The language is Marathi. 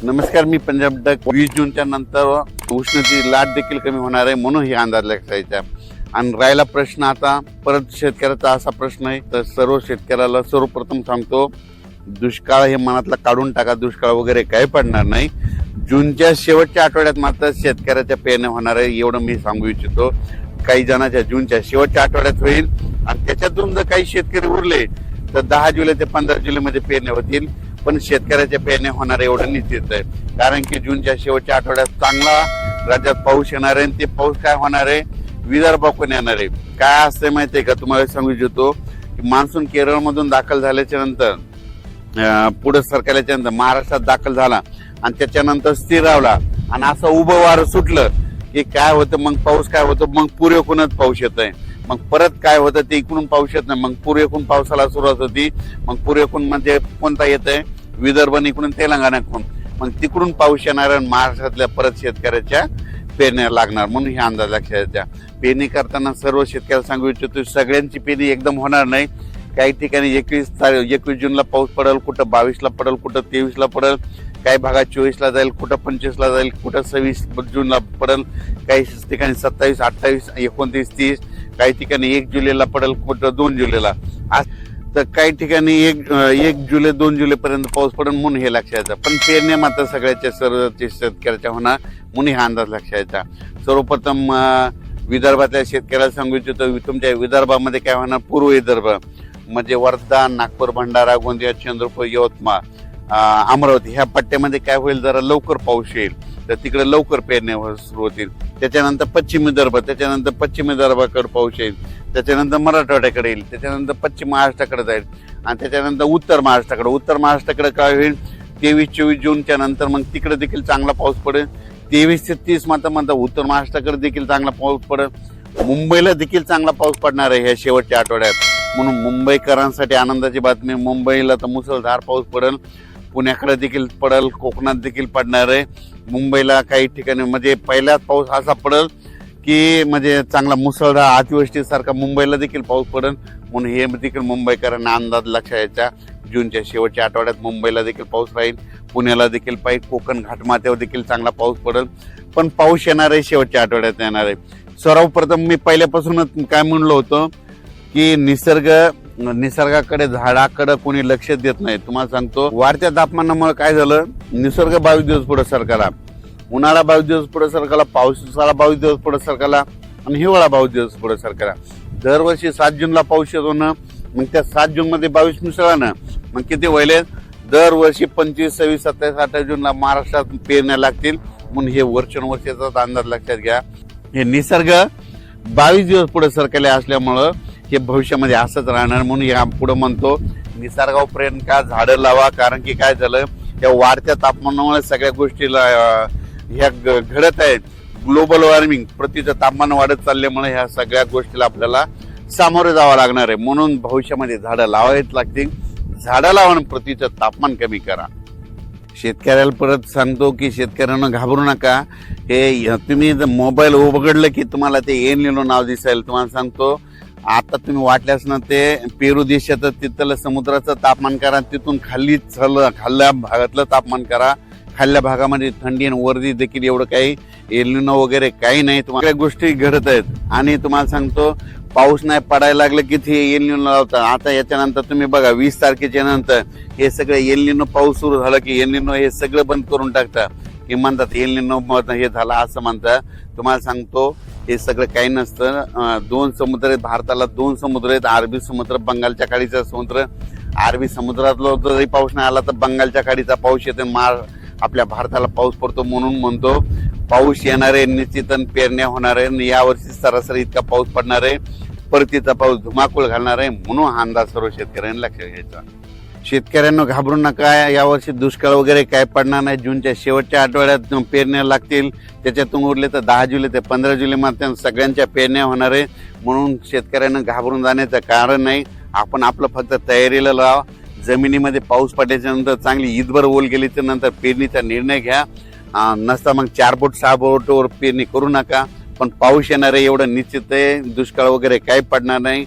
नमस्कार, मी पंजाब डक. 20 जूनच्या नंतर उष्णतेची लाट देखील कमी होणार आहे म्हणून ही अंदाज लक्षायचा. आणि राहिला प्रश्न आता परत शेतकऱ्याचा असा प्रश्न आहे, तर सर्व शेतकऱ्याला सर्वप्रथम सांगतो, दुष्काळ हे मनातला काढून टाका. दुष्काळ वगैरे काही पडणार नाही. जूनच्या शेवटच्या आठवड्यात मात्र शेतकऱ्याच्या पेरण्या होणार आहे, एवढं मी सांगू इच्छितो. काही जणांच्या जूनच्या शेवटच्या आठवड्यात होईल आणि त्याच्यातून जर काही शेतकरी उरले तर 10 जुलै ते 15 जुलै मध्ये पेरण्या होतील. पण शेतकऱ्याच्या पेरण्या होणार एवढं निश्चित आहे, कारण की जूनच्या शेवटच्या आठवड्यात चांगला राज्यात पाऊस येणार आहे. ते पाऊस काय होणार आहे, विदर्भाकडून येणार आहे. काय असते माहितीये का, तुम्हाला सांगू इच्छितो की मान्सून केरळमधून दाखल झाल्याच्या नंतर पुढे सरकारल्याच्या नंतर महाराष्ट्रात दाखल झाला आणि त्याच्यानंतर स्थिरावला आणि असं उभं वारं सुटलं की काय होतं, मग पाऊस काय होतं, मग पूर्वेकडूनच पाऊस येत आहे. मग परत काय होतं, ते इकडून पाऊस येत नाही, मग पूर्वेकडून पावसाला सुरुवात होती. मग पूर्वेकडून म्हणजे कोणता येत आहे, विदर्भ इकडून तेलंगणाकडून, मग तिकडून पाऊस येणार आणि महाराष्ट्रातल्या परत शेतकऱ्याच्या पेरण्या लागणार. म्हणून हे अंदाज लक्षात द्या. पेरणी करताना सर्व शेतकऱ्याला सांगू इच्छितो, सगळ्यांची पेरणी एकदम होणार नाही. काही ठिकाणी 21 जूनला पाऊस पडेल, कुठं 22ला पडेल, कुठं 23ला पडेल, काही भागात 24ला जाईल, कुठं 25ला जाईल, कुठं 26 जूनला पडेल, काही ठिकाणी 27, 28, 29, 30, काही ठिकाणी 1 जुलैला पडेल, कुठं 2 जुलैला. तर काही ठिकाणी 1 जुलै 2 जुलै पर्यंत पाऊस पडेल म्हणून हे लक्षायचं. पण पेरण्या मात्र सगळ्याच्या सर्व शेतकऱ्याच्या होणार म्हणून हा अंदाज लक्षायचा. सर्वप्रथम विदर्भातल्या शेतकऱ्याला सांगू इच्छितो, तुमच्या विदर्भामध्ये काय होणार, पूर्व विदर्भ म्हणजे वर्धा, नागपूर, भंडारा, गोंदिया, चंद्रपूर, यवतमाळ, अमरावती ह्या पट्ट्यामध्ये काय होईल, जरा लवकर पाऊस येईल, तर तिकडे लवकर पेरण्या सुरू होतील. त्याच्यानंतर पश्चिम विदर्भ, त्याच्यानंतर पश्चिम विदर्भाकडे पाऊस येईल, त्याच्यानंतर मराठवाड्याकडे येईल, त्याच्यानंतर पश्चिम महाराष्ट्राकडे जाईल आणि त्याच्यानंतर उत्तर महाराष्ट्राकडे काय होईल, 23-24 जूनच्या नंतर मग तिकडे देखील चांगला पाऊस पडेल. 23 ते 30 मात्र उत्तर महाराष्ट्राकडे देखील चांगला पाऊस पडेल. मुंबईला देखील चांगला पाऊस पडणार आहे ह्या शेवटच्या आठवड्यात. म्हणून मुंबईकरांसाठी आनंदाची बातमी, मुंबईला तर मुसळधार पाऊस पडेल, पुण्याकडे देखील पडेल, कोकणात देखील पडणार आहे. मुंबईला काही ठिकाणी म्हणजे पहिल्याच पाऊस असा पडेल की म्हणजे चांगला मुसळधार अतिवृष्टीसारखा मुंबईला देखील पाऊस पडेल. म्हणून हे देखील मुंबईकरांना अंदाज लक्षात यायचा. जूनच्या शेवटच्या आठवड्यात मुंबईला देखील पाऊस राहील, पुण्याला देखील पाहिजे, कोकण घाटमाथ्यावर देखील चांगला पाऊस पडेल. पण पाऊस येणार आहे, शेवटच्या आठवड्यात येणार आहे. सर्वप्रथम मी पहिल्यापासूनच काय म्हणलो होतो की निसर्गाकडे, झाडाकडे कोणी लक्ष देत नाही. तुम्हाला सांगतो, वाढत्या तापमानामुळे काय झालं, निसर्ग 22 दिवस पुढे सरकारला, उन्हाळा 22 दिवस पुढे सरकारला, पावसाळा 22 दिवस पुढे सरकारला आणि हिवाळा 22 दिवस पुढे सरकारला. दरवर्षी 7 जूनला पाऊस येतो ना, मग त्या 7 जून मध्ये 22 मिसळा ना, मग किती व्हायले, दरवर्षी 25, 26, 27, 28 जूनला महाराष्ट्रात पेरण्या लागतील. म्हणून हे वर्षानुवर्षाचा अंदाज लक्षात घ्या. हे निसर्ग 22 दिवस पुढे सरकारले असल्यामुळं हे भविष्यामध्ये असंच राहणार. म्हणून या पुढे म्हणतो, निसर्गावर प्रेम का, झाडं लावा. कारण की काय झालं, या वाढत्या तापमानामुळे सगळ्या गोष्टीला ह्या घडत आहेत. ग्लोबल वॉर्मिंग, पृथ्वीचं तापमान वाढत चालल्यामुळे ह्या सगळ्या गोष्टीला आपल्याला सामोरे जावं लागणार आहे. म्हणून भविष्यामध्ये झाडं लावावीच लागतील. झाडं लावून पृथ्वीचं तापमान कमी करा. शेतकऱ्याला परत सांगतो की शेतकऱ्यांना घाबरू नका. हे तुम्ही मोबाईल उघडलं की तुम्हाला ते एल निनो नाव दिसेल. तुम्हाला सांगतो, आता तुम्ही वाटल्यास ना ते पेरू देशात तिथलं समुद्राचं तापमान करा, तिथून खाल्ल्या भागातलं तापमान करा. खाल्ल्या भागामध्ये थंडी आणि वर्दी देखील एवढं काही एल निनो वगैरे काही नाही. तुम्हाला गोष्टी घडत आहेत आणि तुम्हाला सांगतो, पाऊस नाही पडायला लागलं की ते एल निनो लावतात. आता याच्यानंतर तुम्ही बघा, 20 तारखेच्या नंतर हे सगळं एल निनो पाऊस सुरू झाला की एल निनो हे सगळं बंद करून टाकतात. हे म्हणतात एल निनो हे झाला असं म्हणतात. तुम्हाला सांगतो, हे सगळं काही नसतं. 2 समुद्र आहेत भारताला, 2 समुद्र आहेत, अरबी समुद्र, बंगालच्या खाडीचा समुद्र. अरबी समुद्रातला जरी पाऊस नाही आला तर बंगालच्या खाडीचा पाऊस येतो, आपल्या भारताला पाऊस पडतो. म्हणून म्हणतो, पाऊस येणार आहे निश्चित, पेरण्या होणार आहे. यावर्षी सरासरी इतका पाऊस पडणार आहे, परतीचा पाऊस धुमाकूळ घालणार आहे. म्हणून हा अंदाज सर्व शेतकऱ्यांनी लक्षात घ्यायचा. शेतकऱ्यांना घाबरू नका, यावर्षी दुष्काळ वगैरे काय पडणार नाही. जूनच्या शेवटच्या आठवड्यात पेरण्या लागतील. त्याच्यातून उरले तर 10 जुलै ते 15 जुलै मध्ये सगळ्यांच्या पेरण्या होणार आहे. म्हणून शेतकऱ्यांना घाबरून जाण्याचं कारण नाही. आपण आपलं फक्त तयारीला लावा. जमिनीमध्ये पाऊस पडल्याच्या नंतर चांगली ईदभर ओल गेल्याच्या नंतर पेरणीचा निर्णय घ्या. नसता मग 4 बोट 6 बोटवर पेरणी करू नका. पण पाऊस येणार आहे एवढं निश्चित आहे. दुष्काळ वगैरे काही पडणार नाही.